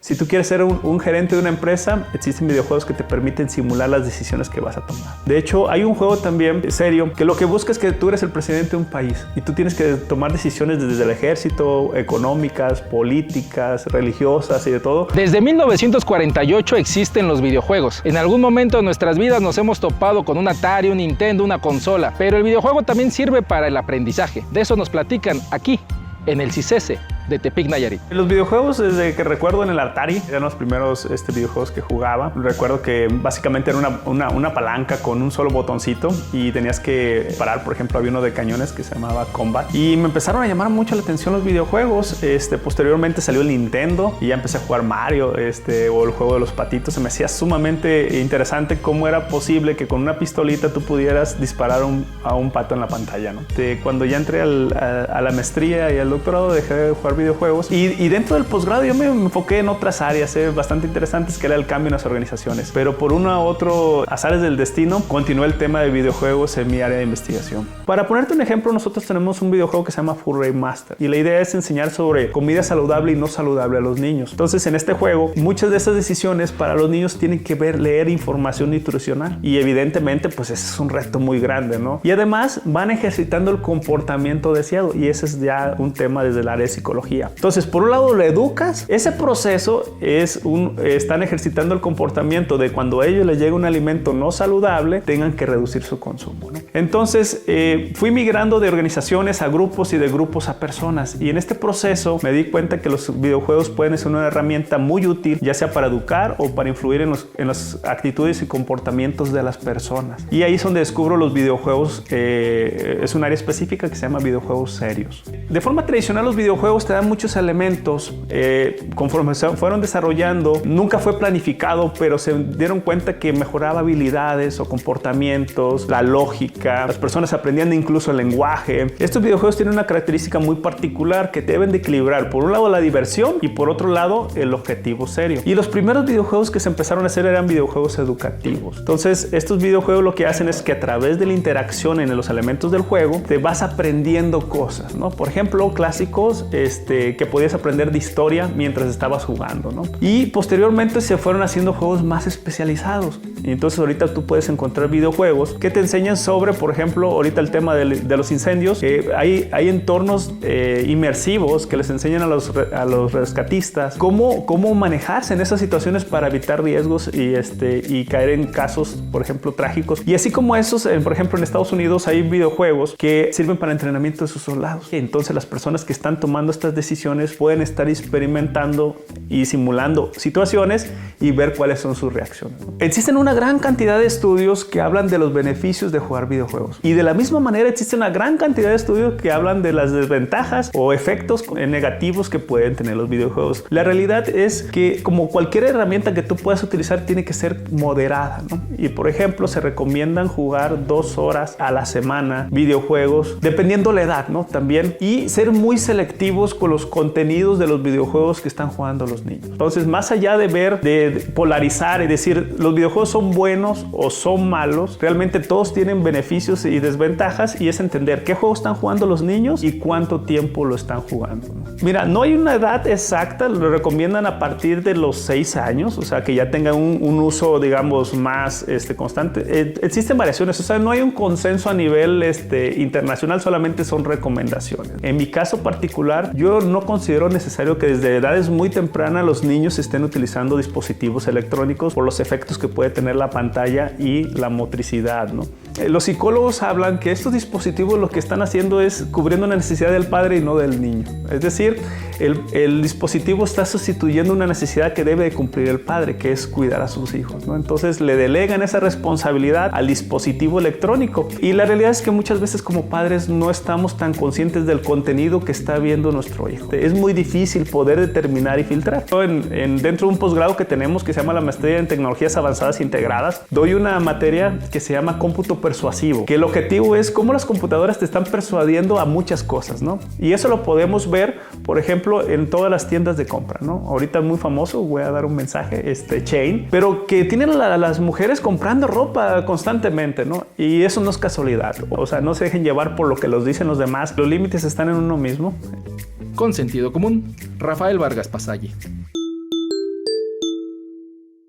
Si tú quieres ser un gerente de una empresa, existen videojuegos que te permiten simular las decisiones que vas a tomar. De hecho, hay un juego también serio que lo que busca es que tú eres el presidente de un país y tú tienes que tomar decisiones desde el ejército, económicas, políticas, religiosas y de todo. Desde 1948 existen los videojuegos. En algún momento de nuestras vidas nos hemos topado con un Atari, un Nintendo, una consola, pero el videojuego también sirve para el aprendizaje. De eso nos platican aquí, en el CICESE de Tepic, Nayarit. Los videojuegos, desde que recuerdo en el Atari, eran los primeros videojuegos que jugaba. Recuerdo que básicamente era una palanca con un solo botoncito y tenías que parar. Por ejemplo, había uno de cañones que se llamaba Combat y me empezaron a llamar mucho la atención los videojuegos. Posteriormente salió el Nintendo y ya empecé a jugar Mario o el juego de los patitos. Se me hacía sumamente interesante cómo era posible que con una pistolita tú pudieras disparar a un pato en la pantalla, ¿no? Cuando ya entré a la maestría y al doctorado, dejé de jugar videojuegos y dentro del posgrado yo me enfoqué en otras áreas bastante interesantes, que era el cambio en las organizaciones, pero por uno u otro azares del destino continué el tema de videojuegos en mi área de investigación. Para ponerte un ejemplo, nosotros tenemos un videojuego que se llama Food Master y la idea es enseñar sobre comida saludable y no saludable a los niños. Entonces, en este juego muchas de estas decisiones para los niños tienen que leer información nutricional y evidentemente pues ese es un reto muy grande, ¿no? Y además van ejercitando el comportamiento deseado y ese es ya un tema desde el área de psicología. Entonces, por un lado lo educas, ese proceso están ejercitando el comportamiento de cuando a ellos les llega un alimento no saludable, tengan que reducir su consumo, ¿no? Entonces, fui migrando de organizaciones a grupos y de grupos a personas y en este proceso me di cuenta que los videojuegos pueden ser una herramienta muy útil, ya sea para educar o para influir en las actitudes y comportamientos de las personas. Y ahí es donde descubro los videojuegos, es un área específica que se llama videojuegos serios. De forma tradicional, los videojuegos te dan muchos elementos conforme se fueron desarrollando. Nunca fue planificado, pero se dieron cuenta que mejoraba habilidades o comportamientos, la lógica. Las personas aprendían incluso el lenguaje. Estos videojuegos tienen una característica muy particular que deben de equilibrar, por un lado la diversión y por otro lado el objetivo serio. Y los primeros videojuegos que se empezaron a hacer eran videojuegos educativos. Entonces, estos videojuegos lo que hacen es que a través de la interacción en los elementos del juego te vas aprendiendo cosas, ¿no? Por ejemplo, clásicos que podías aprender de historia mientras estabas jugando, ¿no? Y posteriormente se fueron haciendo juegos más especializados. Y entonces ahorita tú puedes encontrar videojuegos que te enseñan sobre, por ejemplo, ahorita el tema de los incendios. Hay entornos inmersivos que les enseñan a los rescatistas cómo manejarse en esas situaciones para evitar riesgos y caer en casos, por ejemplo, trágicos. Y así como esos, por ejemplo, en Estados Unidos hay videojuegos que sirven para entrenamiento de sus soldados. Y entonces las personas que están tomando estas decisiones pueden estar experimentando y simulando situaciones y ver cuáles son sus reacciones. Existen una gran cantidad de estudios que hablan de los beneficios de jugar videojuegos y de la misma manera existe una gran cantidad de estudios que hablan de las desventajas o efectos negativos que pueden tener los videojuegos. La realidad es que como cualquier herramienta que tú puedas utilizar tiene que ser moderada, ¿no? Y por ejemplo se recomiendan jugar 2 horas a la semana videojuegos dependiendo la edad, ¿no? También y ser muy selectivos con los contenidos de los videojuegos que están jugando los niños. Entonces, más allá de polarizar y decir los videojuegos son buenos o son malos, realmente todos tienen beneficios y desventajas y es entender qué juegos están jugando los niños y cuánto tiempo lo están jugando, ¿no? Mira, no hay una edad exacta, lo recomiendan a partir de los 6 años, o sea, que ya tengan un uso, digamos, más constante. Existen variaciones, o sea, no hay un consenso a nivel internacional, solamente son recomendaciones. En mi caso particular, yo no considero necesario que desde edades muy tempranas los niños estén utilizando dispositivos electrónicos por los efectos que puede tener la pantalla y la motricidad, ¿no? Los psicólogos hablan que estos dispositivos lo que están haciendo es cubriendo una necesidad del padre y no del niño. Es decir, el dispositivo está sustituyendo una necesidad que debe de cumplir el padre, que es cuidar a sus hijos, ¿no? Entonces le delegan esa responsabilidad al dispositivo electrónico y la realidad es que muchas veces como padres no estamos tan conscientes del contenido que está viendo nuestro hijo. Es muy difícil poder determinar y filtrar. Dentro de un posgrado que tenemos que se llama la maestría en tecnologías avanzadas integradas, doy una materia que se llama cómputo persuasivo, que el objetivo es cómo las computadoras te están persuadiendo a muchas cosas, ¿no? Y eso lo podemos ver, por ejemplo, en todas las tiendas de compra, ¿no? Ahorita es muy famoso, voy a dar un mensaje, Chain, pero que tienen a las mujeres comprando ropa constantemente, ¿no? Y eso no es casualidad, o sea, no se dejen llevar por lo que los dicen los demás, los límites están en uno mismo. Con sentido común, Rafael Vargas Pasalle.